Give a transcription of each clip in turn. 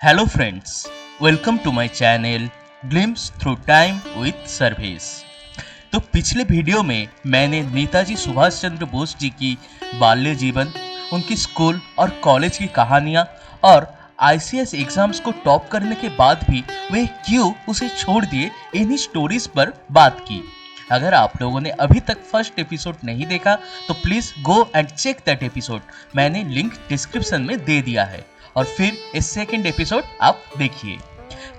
Hello friends, welcome to my channel glimpse through time with service. तो पिछले video में मैंने नेताजी सुभाष चंद्र बोस जी की बाल्य जीवन, उनकी स्कूल और कॉलेज की कहानियाँ और आईसीएस एग्जाम्स को टॉप करने के बाद भी वे क्यों उसे छोड़ दिए, इन्हीं स्टोरीज पर बात की। अगर आप लोगों ने अभी तक फर्स्ट एपिसोड नहीं देखा तो please go and check that episode, मैंने लिंक डिस्क्रिप्शन में दे दिया है। और फिर इस सेकंड एपिसोड आप देखिए।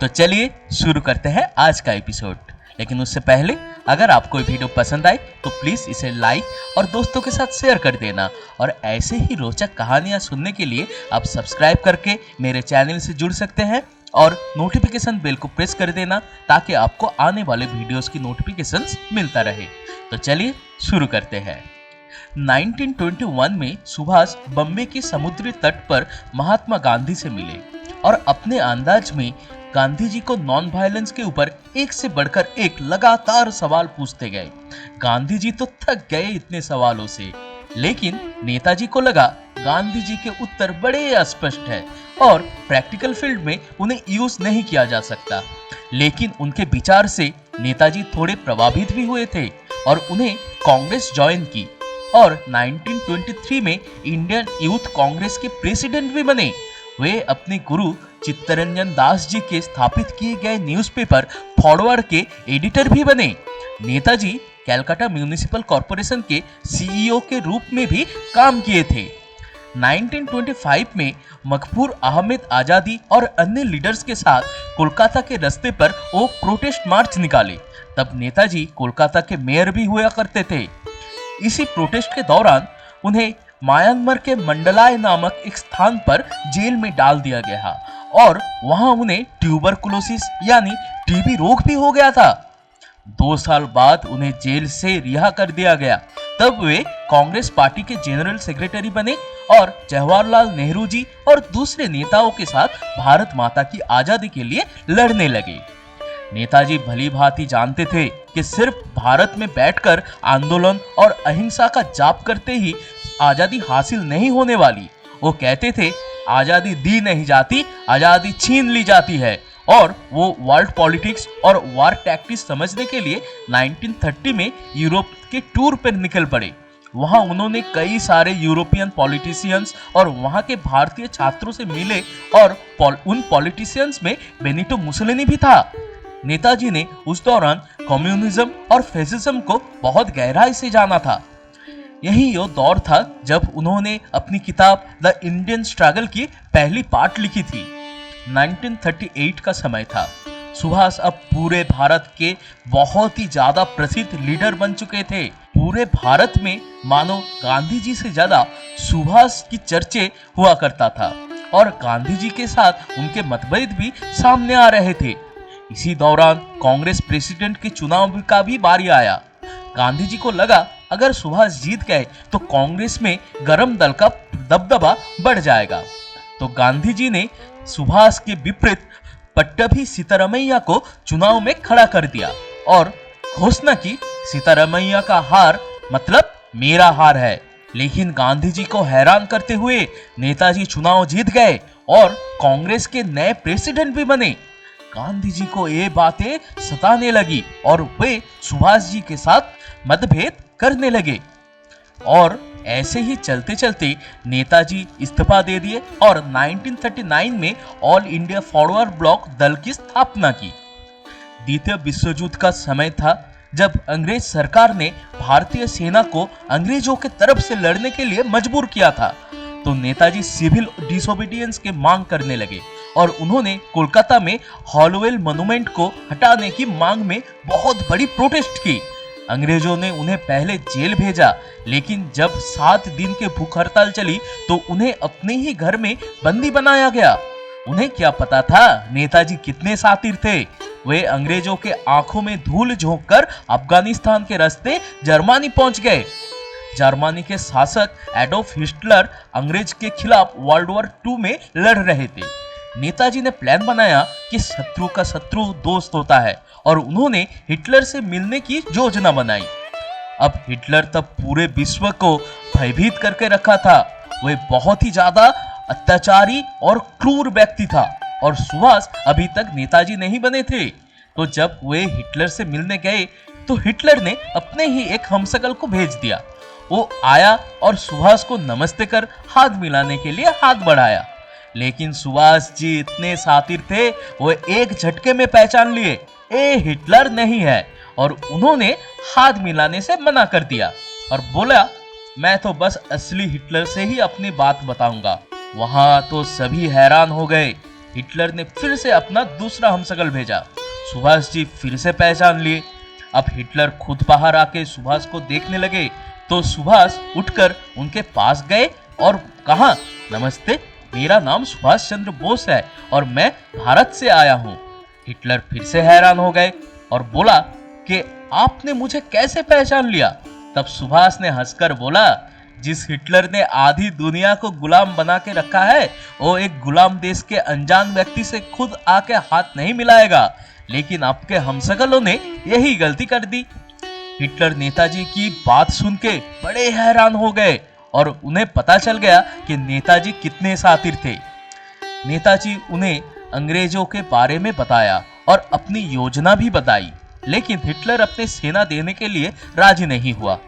तो चलिए शुरू करते हैं आज का एपिसोड। लेकिन उससे पहले अगर आपको ये वीडियो पसंद आए तो प्लीज इसे लाइक और दोस्तों के साथ शेयर कर देना। और ऐसे ही रोचक कहानियां सुनने के लिए आप सब्सक्राइब करके मेरे चैनल से जुड़ सकते हैं और नोटिफिकेशन बेल को प्रेस कर देना ताकि आपको आने वाले वीडियोस की नोटिफिकेशंस मिलता रहे। तो चलिए शुरू करते हैं। 1921 में सुभाष बम्बे के समुद्री तट पर महात्मा गांधी से मिले और अपने अंदाज में गांधी जी को नॉन वायलेंस के ऊपर एक से बढ़कर एक लगातार सवाल पूछते गए। गांधी जी तो थक गए इतने सवालों से, लेकिन नेताजी को लगा गांधी जी के उत्तर बड़े अस्पष्ट है और प्रैक्टिकल फील्ड में उन्हें यूज नहीं किया जा सकता। लेकिन उनके विचार से नेताजी थोड़े प्रभावित भी हुए थे और उन्हें कांग्रेस ज्वाइन की और 1923 में इंडियन यूथ कांग्रेस के प्रेसिडेंट भी बने। वे अपने गुरु चित्तरंजन दास जी के स्थापित किए गए न्यूज़पेपर फॉरवर्ड के एडिटर भी बने। नेताजी कैलकाटा म्युनिसिपल कॉरपोरेशन के सीईओ के रूप में भी काम किए थे। 1925 में मकबूर अहमद आजादी और अन्य लीडर्स के साथ कोलकाता के रास्ते पर वो प्रोटेस्ट मार्च निकाले। तब नेताजी कोलकाता के मेयर भी हुआ करते थे। इसी प्रोटेस्ट के दौरान उन्हें म्यांमार के मंडलाय नामक एक स्थान पर जेल में डाल दिया गया और वहां उन्हें ट्यूबरकुलोसिस यानी टीबी रोग भी हो गया था। 2 साल बाद उन्हें जेल से रिहा कर दिया गया। तब वे कांग्रेस पार्टी के जनरल सेक्रेटरी बने और जवाहरलाल नेहरू जी और दूसरे नेताओं के साथ भारत माता की आजादी के लिए लड़ने लगे। नेताजी भली भांति जानते थे कि सिर्फ भारत में बैठकर आंदोलन और अहिंसा का जाप करते ही आजादी हासिल नहीं होने वाली। वो कहते थे आजादी दी नहीं जाती, आजादी छीन ली जाती है। और वो वर्ल्ड पॉलिटिक्स और वार टैक्टिक्स समझने के लिए 1930 में यूरोप के टूर पर निकल पड़े। वहां उन्होंने कई सारे यूरोपियन पॉलिटिशियंस और वहां के भारतीय छात्रों से मिले और उन पॉलिटिशियंस में बेनिटो मुसोलिनी भी था। नेताजी ने उस दौरान कम्युनिज्म और फैसिज्म को बहुत गहराई से जाना था। यही वो दौर था जब उन्होंने अपनी किताब द इंडियन स्ट्रगल की पहली पार्ट लिखी थी। 1938 का समय था। सुभाष अब पूरे भारत के बहुत ही ज्यादा प्रसिद्ध लीडर बन चुके थे। पूरे भारत में मानो गांधी जी से ज्यादा सुभाष की चर्चे हुआ करता था और गांधी जी के साथ उनके मतभेद भी सामने आ रहे थे। इसी दौरान कांग्रेस प्रेसिडेंट के चुनाव का भी बारी आया। गांधी जी को लगा अगर सुभाष जीत गए तो कांग्रेस में गरम दल का दबदबा बढ़ जाएगा। तो गांधी जी ने सुभाष के विपरीत पट्टभी सीतारामैया को चुनाव में खड़ा कर दिया और घोषणा की सीतारामैया का हार मतलब मेरा हार है। लेकिन गांधी जी को हैरान करते हुए नेताजी चुनाव जीत गए और कांग्रेस के नए प्रेसिडेंट भी बने। गांधी जी को ये बातें सताने लगी और वे सुभाष जी के साथ मतभेद करने लगे। और ऐसे ही चलते चलते नेताजी इस्तीफा दे दिए और 1939 में ऑल इंडिया फॉरवर्ड ब्लॉक दल की स्थापना की। द्वितीय विश्व युद्ध का समय था जब अंग्रेज सरकार ने भारतीय सेना को अंग्रेजों के तरफ से लड़ने के लिए मजबूर किया था। तो नेताजी सिविल डिसोबीडियंस के मांग करने लगे और उन्होंने कोलकाता में हॉलोवेल मॉन्यूमेंट को हटाने की मांग में बहुत बड़ी प्रोटेस्ट की। अंग्रेजों ने उन्हें पहले जेल भेजा, लेकिन जब 7 दिन के भूख हड़ताल चली तो उन्हें अपने ही घर में बंदी बनाया गया। उन्हें क्या पता था नेताजी कितने शातिर थे। वे अंग्रेजों के आंखों में धूल झोंककर अफगानिस्तान के रास्ते जर्मनी पहुंच गए। जर्मनी के शासक एडोल्फ हिटलर अंग्रेज के खिलाफ वर्ल्ड वॉर 2 में लड़ रहे थे। नेताजी ने प्लान बनाया कि शत्रु का शत्रु दोस्त होता है और उन्होंने हिटलर से मिलने की योजना बनाई। अब हिटलर तब पूरे विश्व को भयभीत करके रखा था। वह बहुत ही ज्यादा अत्याचारी और क्रूर व्यक्ति था और सुभाष अभी तक नेताजी नहीं बने थे। तो जब वे हिटलर से मिलने गए तो हिटलर ने अपने ही एक हमशक्ल को भेज दिया। वो आया और सुभाष को नमस्ते कर हाथ मिलाने के लिए हाथ बढ़ाया, लेकिन सुभाष जी इतने शातिर थे, वो एक झटके में पहचान लिए ये हिटलर नहीं है और उन्होंने हाथ मिलाने से मना कर दिया और बोला, मैं तो बस असली हिटलर से ही अपनी बात बताऊंगा। वहां तो सभी हैरान हो गए। हिटलर ने फिर से अपना दूसरा हमशक्ल भेजा। सुभाष जी फिर से पहचान लिए। अब हिटलर खुद बाहर आके सुभाष को देखने लगे तो सुभाष उठकर उनके पास गए और कहा, नमस्ते, मेरा नाम सुभाष चंद्र बोस है और मैं भारत से आया हूँ। हिटलर फिर से हैरान हो गए और बोला कि आपने मुझे कैसे पहचान लिया? तब सुभाष ने हंसकर बोला, जिस हिटलर ने आधी दुनिया को गुलाम बना के रखा है वो एक गुलाम देश के अनजान व्यक्ति से खुद आके हाथ नहीं मिलाएगा, लेकिन आपके हमशक्लों ने यही गलती कर दी। हिटलर नेताजी की बात सुन के बड़े हैरान हो गए और उन्हें पता चल गया कि नेताजी कितने शातिर थे। नेताजी उन्हें अंग्रेजों के बारे में बताया और अपनी योजना भी बताई, लेकिन हिटलर अपने सेना देने के लिए राजी नहीं हुआ।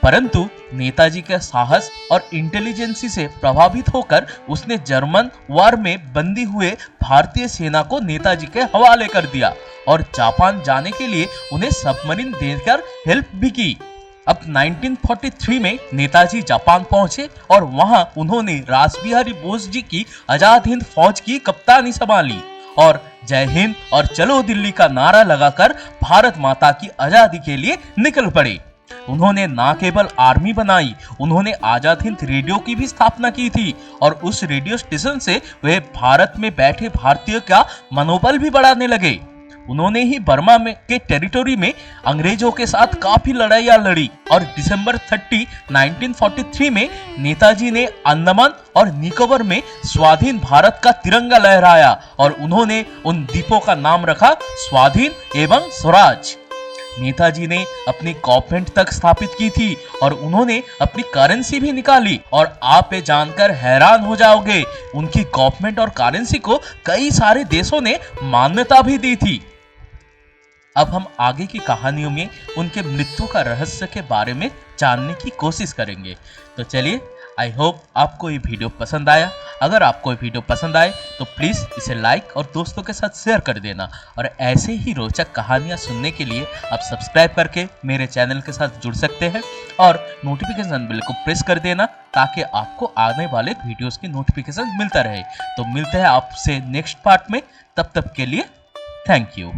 परंतु नेताजी के साहस और इंटेलिजेंसी से प्रभावित होकर उसने जर्मन वार में बंदी हुए भारतीय सेना को नेताजी के हवाले कर दिया और जापान जाने के लिए उन्हें सबमरीन देकर हेल्प भी की। अब 1943 में नेताजी जापान पहुंचे और वहां उन्होंने रासबिहारी बोस जी की आजाद हिंद फौज की कप्तानी संभाली और जय हिंद और चलो दिल्ली का नारा लगाकर भारत माता की आजादी के लिए निकल पड़े। उन्होंने ना केवल आर्मी बनाई, उन्होंने आजाद हिंद रेडियो की भी स्थापना की थी और उस रेडियो स्टेशन से वे भारत में बैठे भारतीयों का मनोबल भी बढ़ाने लगे। उन्होंने ही बर्मा में के टेरिटोरी में अंग्रेजों के साथ काफी लड़ाइयां लड़ी और दिसंबर 30, 1943 में नेताजी ने अंडमान और निकोबार में स्वाधीन भारत का तिरंगा लहराया और उन्होंने उन द्वीपों का नाम रखा स्वाधीन एवं स्वराज। नेताजी ने अपनी गवर्नमेंट तक स्थापित की थी और उन्होंने अपनी करेंसी भी निकाली और आप ये जानकर हैरान हो जाओगे, उनकी गवर्नमेंट और करेंसी को कई सारे देशों ने मान्यता भी दी थी। अब हम आगे की कहानियों में उनके मृत्यु का रहस्य के बारे में जानने की कोशिश करेंगे। तो चलिए, आई होप आपको ये वीडियो पसंद आया। अगर आपको ये वीडियो पसंद आए तो प्लीज़ इसे लाइक और दोस्तों के साथ शेयर कर देना और ऐसे ही रोचक कहानियाँ सुनने के लिए आप सब्सक्राइब करके मेरे चैनल के साथ जुड़ सकते हैं और नोटिफिकेशन बेल को प्रेस कर देना ताकि आपको आने वाले वीडियोस की नोटिफिकेशन मिलता रहे। तो मिलते हैं आपसे नेक्स्ट पार्ट में, तब तक के लिए थैंक यू।